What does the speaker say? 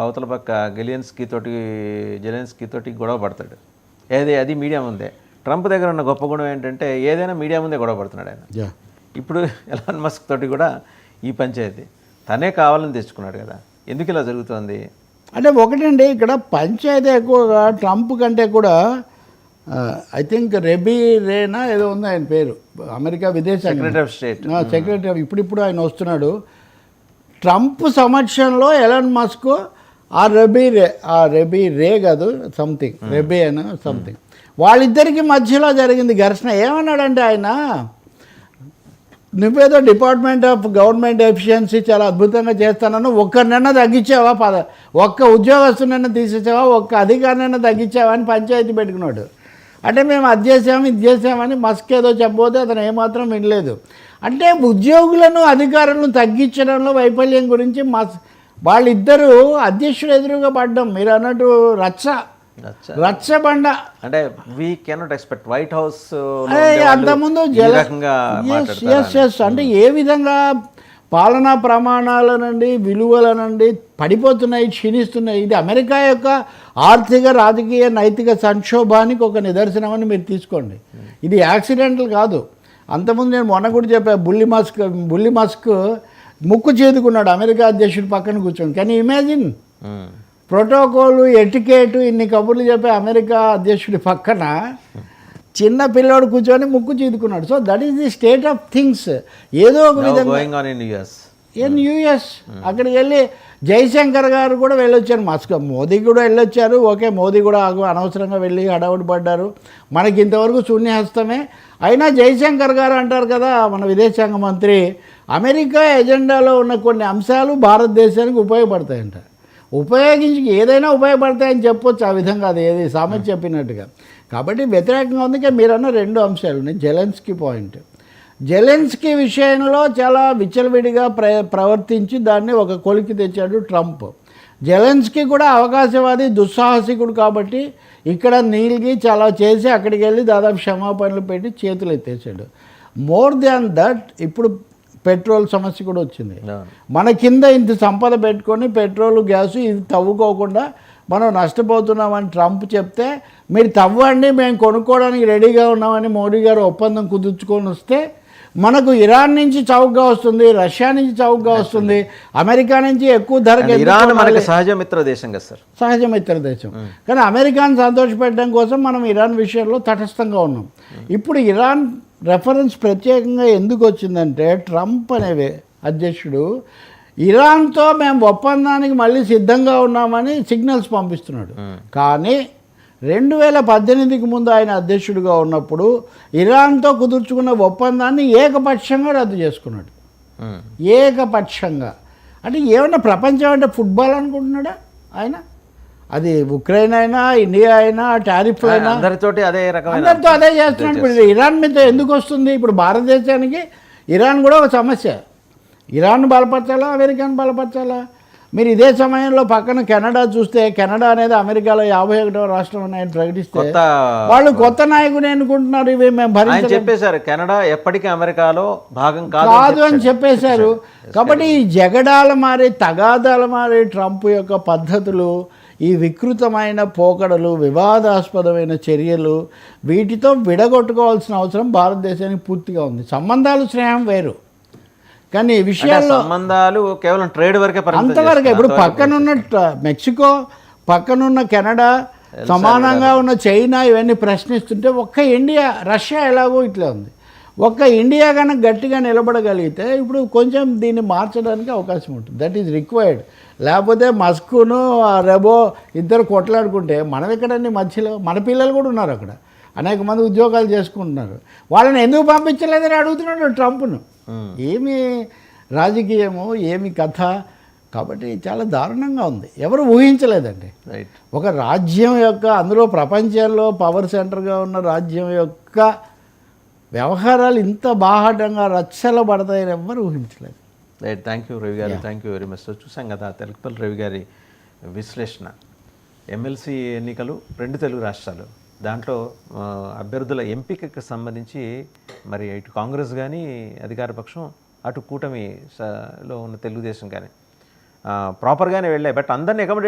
అవతల పక్క జెలెన్స్కీ తోటి గొడవ పడతాడు. అది మీడియా ముందే. ట్రంప్ దగ్గర ఉన్న గొప్ప గుణం ఏంటంటే ఏదైనా మీడియా ముందే గొడవ పడుతున్నాడు ఆయన. ఇప్పుడు ఎలాన్ మస్క్ తోటి కూడా ఈ పంచాయతీ తనే కావాలని తెచ్చుకున్నాడు కదా. ఎందుకు ఇలా జరుగుతుంది అంటే ఒకటండి, ఇక్కడ పంచాయతీ ఎక్కువగా ట్రంప్ కంటే కూడా ఐ థింక్ రేనా ఏదో ఉంది ఆయన పేరు, అమెరికా విదేశాంగ సెక్రటరీ ఆఫ్ స్టేట్, సెక్రటరీ ఇప్పుడిప్పుడు ఆయన వస్తున్నాడు. ట్రంప్ సమక్షంలో ఎలాన్ మస్క్ ఆ రెబీ రే కాదు సంథింగ్ రెబీ అని సంథింగ్ వాళ్ళిద్దరికి మధ్యలో జరిగింది ఘర్షణ. ఏమన్నాడంటే ఆయన, నువ్వేదో డిపార్ట్మెంట్ ఆఫ్ గవర్నమెంట్ ఎఫిషియన్సీ చాలా అద్భుతంగా చేస్తానని ఒక్కరినైనా తగ్గించావా, ఒక్క ఉద్యోగస్తునైనా తీసేసావా, ఒక్క అధికారినైనా తగ్గించావా అని పంచాయతీ పెట్టుకున్నాడు. అంటే మేము అది చేసాము ఇది చేసామని మస్క్ ఏదో చెప్పబోతే అతను ఏమాత్రం వినలేదు. అంటే ఉద్యోగులను అధికారులను తగ్గించడంలో వైఫల్యం గురించి వాళ్ళిద్దరూ అధ్యక్షుడు ఎదురుగా పడ్డం, మీరు అన్నట్టు రచ్చబండ. అంటే we cannot expect white house అంతకుముందు అంటే ఏ విధంగా పాలనా ప్రమాణాల నుండి విలువల నుండి పడిపోతున్నాయి, క్షీణిస్తున్నాయి. ఇది అమెరికా యొక్క ఆర్థిక రాజకీయ నైతిక సంక్షోభానికి ఒక నిదర్శనం అని మీరు తీసుకోండి. ఇది యాక్సిడెంటల్ కాదు. అంతకుముందు నేను మొన్న కూడా చెప్పాను, బుల్లి మస్క్ ముక్కు చేదుకున్నాడు అమెరికా అధ్యక్షుడు పక్కన కూర్చొని. కానీ ఇమాజిన్ ప్రోటోకాల్ ఎటికేటు ఇన్ని కబుర్లు చెప్పే అమెరికా అధ్యక్షుడి పక్కన చిన్న పిల్లోడు కూర్చొని ముక్కు చీదుకున్నాడు. So that is the state of things. ఏదో ఒక విధంగా యుఎస్ అక్కడికి వెళ్ళి జైశంకర్ గారు కూడా వెళ్ళొచ్చారు, మోదీ కూడా వెళ్ళొచ్చారు. ఓకే, మోదీ కూడా అనవసరంగా వెళ్ళి హడావుడి పడ్డారు, మనకి ఇంతవరకు శూన్యహస్తమే. అయినా జైశంకర్ గారు అంటారు కదా, మన విదేశాంగ మంత్రి, అమెరికా ఎజెండాలో ఉన్న కొన్ని అంశాలు భారతదేశానికి ఉపయోగపడతాయంట. ఉపయోగించి ఏదైనా ఉపయోగపడతాయని చెప్పొచ్చు ఆ విధంగా, అది ఏది సామెత చెప్పినట్టుగా. కాబట్టి వ్యతిరేకంగా ఉంది. మీరు అన్న రెండు అంశాలు ఉన్నాయి. జెలెన్స్కీ పాయింట్, జెలెన్స్కీ విషయంలో చాలా విచ్చలవిడిగా ప్రవర్తించి దాన్ని ఒక కొలికి తెచ్చాడు ట్రంప్. జెలెన్స్కీ కూడా అవకాశవాది, దుస్సాహసికుడు కాబట్టి ఇక్కడ నీలిగి చాలా చేసి అక్కడికి వెళ్ళి దాదాపు క్షమాపణలు పెట్టి చేతులు ఎత్తేసాడు. మోర్ దాన్ దట్ ఇప్పుడు పెట్రోల్ సమస్య కూడా వచ్చింది. మన కింద ఇంత సంపద పెట్టుకొని పెట్రోల్ గ్యాసు ఇది తవ్వుకోకుండా మనం నష్టపోతున్నామని ట్రంప్ చెప్తే, మీరు తవ్వండి మేము కొనుక్కోవడానికి రెడీగా ఉన్నామని మోడీ గారు ఒప్పందం కుదుర్చుకొని వస్తే మనకు ఇరాన్ నుంచి చౌకగా వస్తుంది, రష్యా నుంచి చౌకగా వస్తుంది, అమెరికా నుంచి ఎక్కువ ధరకి. సహజ మిత్ర దేశం కదా సార్, సహజ మిత్ర దేశం. కానీ అమెరికాను సంతోషపెట్టడం కోసం మనం ఇరాన్ విషయంలో తటస్థంగా ఉన్నాం. ఇప్పుడు ఇరాన్ రెఫరెన్స్ ప్రత్యేకంగా ఎందుకు వచ్చిందంటే, ట్రంప్ అనే అధ్యక్షుడు ఇరాన్తో మేము ఒప్పందానికి మళ్ళీ సిద్ధంగా ఉన్నామని సిగ్నల్స్ పంపిస్తున్నాడు. కానీ 2018కి ముందు ఆయన అధ్యక్షుడిగా ఉన్నప్పుడు ఇరాన్తో కుదుర్చుకున్న ఒప్పందాన్ని ఏకపక్షంగా రద్దు చేసుకున్నాడు. ఏకపక్షంగా అంటే ఏమన్నా ప్రపంచం అంటే ఫుట్బాల్ అనుకుంటున్నాడా ఆయన? అది ఉక్రెయిన్ అయినా, ఇండియా అయినా, టారిఫ్ అయినా అందరితో అదే చేస్తున్నాడు. ఇప్పుడు ఇరాన్ మీద ఎందుకు వస్తుంది? ఇప్పుడు భారతదేశానికి ఇరాన్ కూడా ఒక సమస్య. ఇరాన్ బలపరచాలా, అమెరికాను బలపరచాలా? మీరు ఇదే సమయంలో పక్కన కెనడా చూస్తే, కెనడా అనేది అమెరికాలో 51వ రాష్ట్రం అని ఆయన ప్రకటిస్తే వాళ్ళు కొత్త నాయకుని ఎన్నుకుంటున్నారు. ఇవి మేము భరించలేం చెప్పేశారు. కెనడా ఎప్పటికీ అమెరికాలో భాగం కాదు అని చెప్పేశారు. కాబట్టి ఈ జగడాల మారి, తగాదాల మారి ట్రంప్ యొక్క పద్ధతులు, ఈ వికృతమైన పోకడలు, వివాదాస్పదమైన చర్యలు, వీటితో విడగొట్టుకోవాల్సిన అవసరం భారతదేశానికి పూర్తిగా ఉంది. సంబంధాలు, స్నేహం వేరు, కానీ ఈ విషయాల్లో సంబంధాలు కేవలం ట్రేడ్ వరకే అంతవరకే. ఇప్పుడు పక్కనున్న మెక్సికో, పక్కనున్న కెనడా, సమానంగా ఉన్న చైనా ఇవన్నీ ప్రశ్నిస్తుంటే ఒక్క ఇండియా, రష్యా ఎలాగో ఇట్లా ఉంది. ఒక్క ఇండియా కనుక గట్టిగా నిలబడగలిగితే ఇప్పుడు కొంచెం దీన్ని మార్చడానికి అవకాశం ఉంటుంది. That is required. లేకపోతే మస్కును రెబో ఇద్దరు కొట్లాడుకుంటే మనం ఎక్కడన్నీ మధ్యలో, మన పిల్లలు కూడా ఉన్నారు అక్కడ, అనేక మంది ఉద్యోగాలు చేసుకుంటున్నారు. వాళ్ళని ఎందుకు పంపించలేదని అడుగుతున్నాడు ట్రంప్ను. ఏమి రాజకీయము, ఏమి కథ. కాబట్టి చాలా దారుణంగా ఉంది. ఎవరు ఊహించలేదండి. ఒక రాజ్యం యొక్క, అందులో ప్రపంచంలో పవర్ సెంటర్గా ఉన్న రాజ్యం యొక్క వ్యవహారాలు ఇంత బాహాటంగా రచ్చలబడతాయని ఎవ్వరు ఊహించలేదు. రైట్, థ్యాంక్ యూ రవి గారు, థ్యాంక్ యూ వెరీ మచ్. చూసాం కదా తెలకపల్లి రవి గారి విశ్లేషణ. ఎమ్మెల్సీ ఎన్నికలు 2 తెలుగు రాష్ట్రాలు, దాంట్లో అభ్యర్థుల ఎంపికకు సంబంధించి మరి ఇటు కాంగ్రెస్ కానీ అధికార పక్షం, అటు కూటమిలో ఉన్న తెలుగుదేశం కానీ ప్రాపర్గానే వెళ్ళాయి. బట్ అందరినీ అకామిడేట్